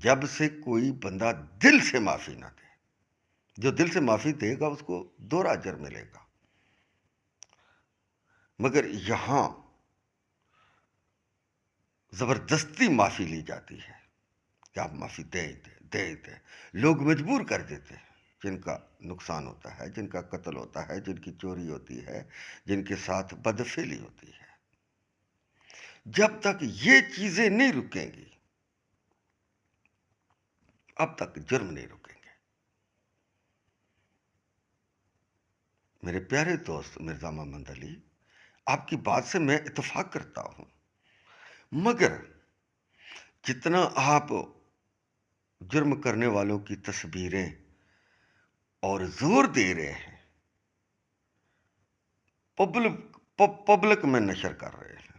جب سے کوئی بندہ دل سے معافی نہ دے. جو دل سے معافی دے گا اس کو 2 اجر ملے گا. مگر یہاں زبردستی معافی لی جاتی ہے کہ آپ معافی دیں. لوگ مجبور کر دیتے ہیں. جن کا نقصان ہوتا ہے، جن کا قتل ہوتا ہے، جن کی چوری ہوتی ہے، جن کے ساتھ بدفعلی ہوتی ہے، جب تک یہ چیزیں نہیں رکیں گی اب تک جرم نہیں رکیں گے. میرے پیارے دوست مرزا محمد علی، آپ کی بات سے میں اتفاق کرتا ہوں، مگر جتنا آپ جرم کرنے والوں کی تصویریں اور زور دے رہے ہیں، پبلک میں نشر کر رہے ہیں،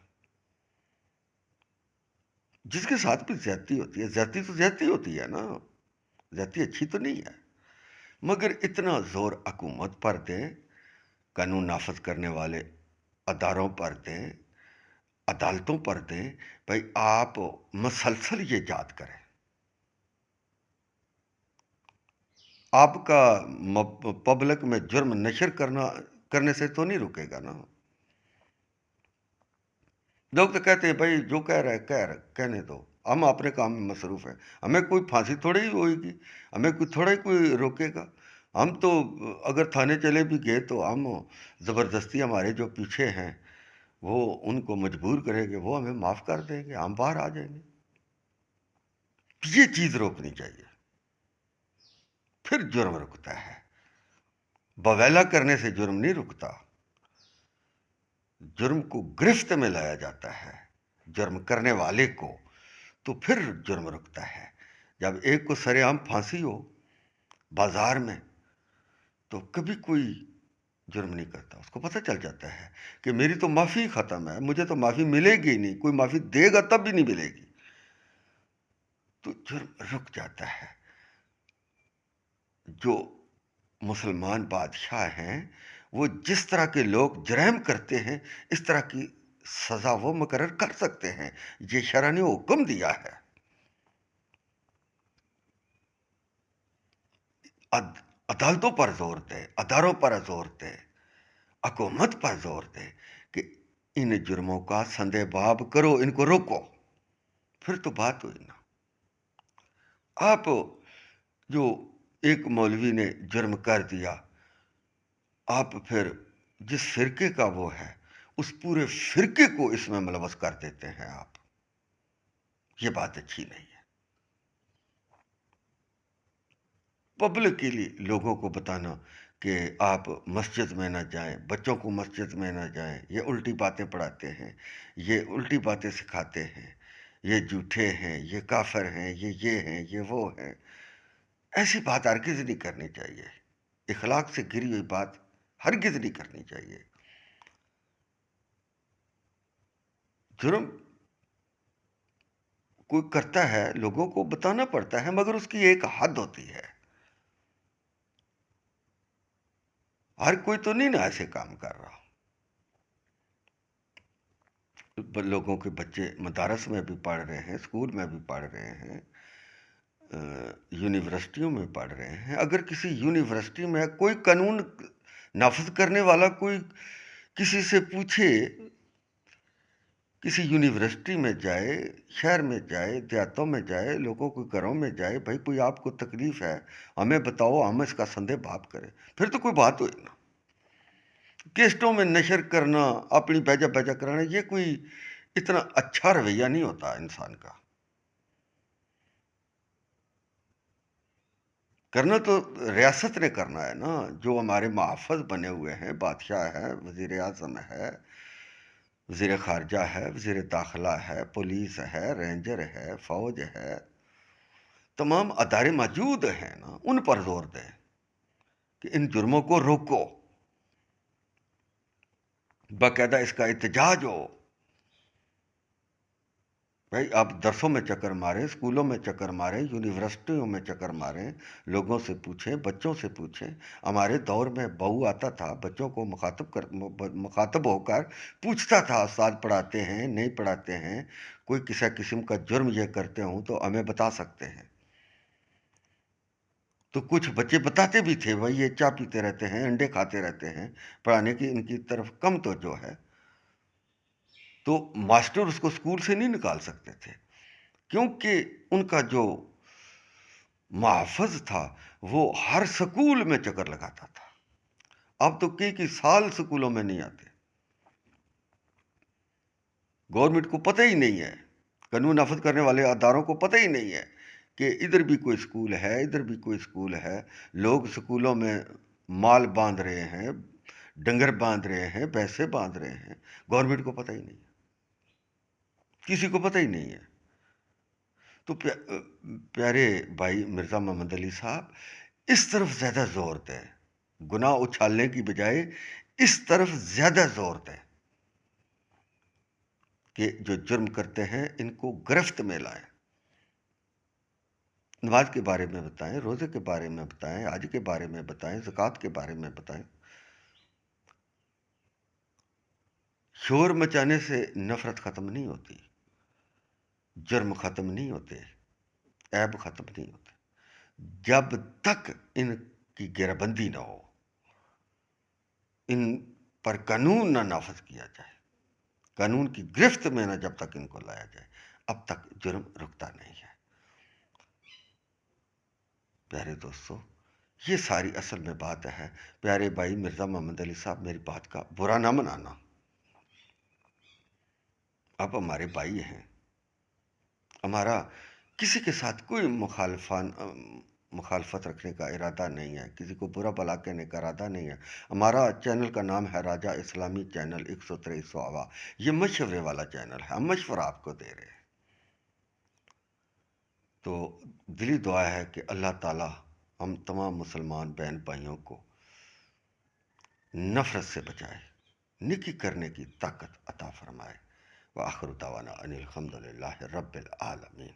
جس کے ساتھ بھی زیادتی ہوتی ہے. زیادتی تو زیادتی ہوتی ہے نا، زیادتی اچھی تو نہیں ہے، مگر اتنا زور حکومت پر دیں، قانون نافذ کرنے والے اداروں پر دیں، عدالتوں پر دیں. بھائی آپ مسلسل یہ یاد کریں، آپ کا پبلک میں جرم نشر کرنے سے تو نہیں رکے گا نا. لوگ تو کہتے ہیں بھائی جو کہہ رہے کہنے دو، ہم اپنے کام میں مصروف ہیں، ہمیں کوئی پھانسی تھوڑی ہی ہوئے گی، ہمیں تھوڑا ہی کوئی روکے گا. ہم تو اگر تھانے چلے بھی گئے تو ہم زبردستی ہمارے جو پیچھے ہیں وہ ان کو مجبور کریں گے، وہ ہمیں معاف کر دیں گے، ہم باہر آ جائیں گے. یہ چیز روکنی چاہیے، پھر جرم رکتا ہے. بویلا کرنے سے جرم نہیں رکتا، جرم کو گرفت میں لایا جاتا ہے، جرم کرنے والے کو، تو پھر جرم رکتا ہے. جب ایک کو سرے عام پھانسی ہو بازار میں تو کبھی کوئی جرم نہیں کرتا. اس کو پتہ چل جاتا ہے کہ میری تو معافی ختم ہے، مجھے تو معافی ملے گی نہیں، کوئی معافی دے گا تب بھی نہیں ملے گی، تو جرم رک جاتا ہے. جو مسلمان بادشاہ ہیں وہ جس طرح کے لوگ جرائم کرتے ہیں اس طرح کی سزا وہ مقرر کر سکتے ہیں. یہ شرع نے حکم دیا ہے. عدالتوں پر زور دے، اداروں پر زور دے، حکومت پر زور دے کہ ان جرموں کا سندے باب کرو، ان کو روکو. پھر تو بات ہوئی نا. آپ جو ایک مولوی نے جرم کر دیا، آپ پھر جس فرقے کا وہ ہے اس پورے فرقے کو اس میں ملوث کر دیتے ہیں آپ. یہ بات اچھی نہیں ہے. پبلک کے لیے لوگوں کو بتانا کہ آپ مسجد میں نہ جائیں، بچوں کو مسجد میں نہ جائیں، یہ الٹی باتیں پڑھاتے ہیں، یہ الٹی باتیں سکھاتے ہیں، یہ جھوٹے ہیں، یہ کافر ہیں، یہ ہیں، یہ وہ ہیں. ایسی بات ہرگز نہیں کرنی چاہیے. اخلاق سے گری ہوئی بات ہرگز نہیں کرنی چاہیے. جرم کوئی کرتا ہے لوگوں کو بتانا پڑتا ہے، مگر اس کی ایک حد ہوتی ہے. ہر کوئی تو نہیں نا ایسے کام کر رہا. لوگوں کے بچے مدارس میں بھی پڑھ رہے ہیں، اسکول میں بھی پڑھ رہے ہیں، یونیورسٹیوں میں پڑھ رہے ہیں. اگر کسی یونیورسٹی میں کوئی قانون نافذ کرنے والا کوئی کسی سے پوچھے، کسی یونیورسٹی میں جائے، شہر میں جائے، دیہاتوں میں جائے، لوگوں کے گھروں میں جائے، بھائی کوئی آپ کو تکلیف ہے ہمیں بتاؤ، ہم اس کا سندے باب کریں، پھر تو کوئی بات ہوئی نا. کیسٹوں میں نشر کرنا، اپنی بیجا بیجا کرانا، یہ کوئی اتنا اچھا رویہ نہیں ہوتا انسان کا. کرنا تو ریاست نے کرنا ہے نا. جو ہمارے محافظ بنے ہوئے ہیں، بادشاہ ہے، وزیر اعظم ہے، وزیر خارجہ ہے، وزیر داخلہ ہے، پولیس ہے، رینجر ہے، فوج ہے، تمام ادارے موجود ہیں نا. ان پر زور دیں کہ ان جرموں کو روکو، باقاعدہ اس کا احتجاج ہو. بھائی آپ درسوں میں چکر ماریں، اسکولوں میں چکر ماریں، یونیورسٹیوں میں چکر ماریں، لوگوں سے پوچھیں، بچوں سے پوچھیں. ہمارے دور میں بہو آتا تھا، بچوں کو مخاطب ہو کر پوچھتا تھا، استاد پڑھاتے ہیں نہیں پڑھاتے ہیں، کوئی کسی قسم کا جرم یہ کرتے ہوں تو ہمیں بتا سکتے ہیں. تو کچھ بچے بتاتے بھی تھے بھائی یہ چائے پیتے رہتے ہیں، انڈے کھاتے رہتے ہیں، پڑھانے کی ان کی طرف کم توجہ ہے، تو ماسٹر اس کو اسکول سے نہیں نکال سکتے تھے، کیونکہ ان کا جو محافظ تھا وہ ہر سکول میں چکر لگاتا تھا. اب تو کئی سال سکولوں میں نہیں آتے. گورنمنٹ کو پتہ ہی نہیں ہے، قانون نافذ کرنے والے اداروں کو پتہ ہی نہیں ہے کہ ادھر بھی کوئی اسکول ہے، ادھر بھی کوئی اسکول ہے. لوگ اسکولوں میں مال باندھ رہے ہیں، ڈنگر باندھ رہے ہیں، پیسے باندھ رہے ہیں. گورنمنٹ کو پتہ ہی نہیں ہے، کسی کو پتہ ہی نہیں ہے. تو پیارے بھائی مرزا محمد علی صاحب اس طرف زیادہ زور دیں، گناہ اچھالنے کی بجائے اس طرف زیادہ زور دیں کہ جو جرم کرتے ہیں ان کو گرفت میں لائیں. نماز کے بارے میں بتائیں، روزے کے بارے میں بتائیں، حج کے بارے میں بتائیں، زکوٰۃ کے بارے میں بتائیں. شور مچانے سے نفرت ختم نہیں ہوتی، جرم ختم نہیں ہوتے، عیب ختم نہیں ہوتے جب تک ان کی گرہ بندی نہ ہو، ان پر قانون نہ نافذ کیا جائے، قانون کی گرفت میں نہ جب تک ان کو لایا جائے، اب تک جرم رکتا نہیں ہے. پیارے دوستو، یہ ساری اصل میں بات ہے. پیارے بھائی مرزا محمد علی صاحب میری بات کا برا نہ منانا، آپ ہمارے بھائی ہیں، ہمارا کسی کے ساتھ کوئی مخالفت رکھنے کا ارادہ نہیں ہے، کسی کو برا بھلا کہنے کا ارادہ نہیں ہے. ہمارا چینل کا نام ہے راجہ اسلامی چینل 123 آوا. یہ مشورے والا چینل ہے، ہم مشورہ آپ کو دے رہے ہیں. تو دلی دعا ہے کہ اللہ تعالی ہم تمام مسلمان بہن بھائیوں کو نفرت سے بچائے، نیکی کرنے کی طاقت عطا فرمائے. وآخر دعوانا ان الحمد للہ رب العالمین.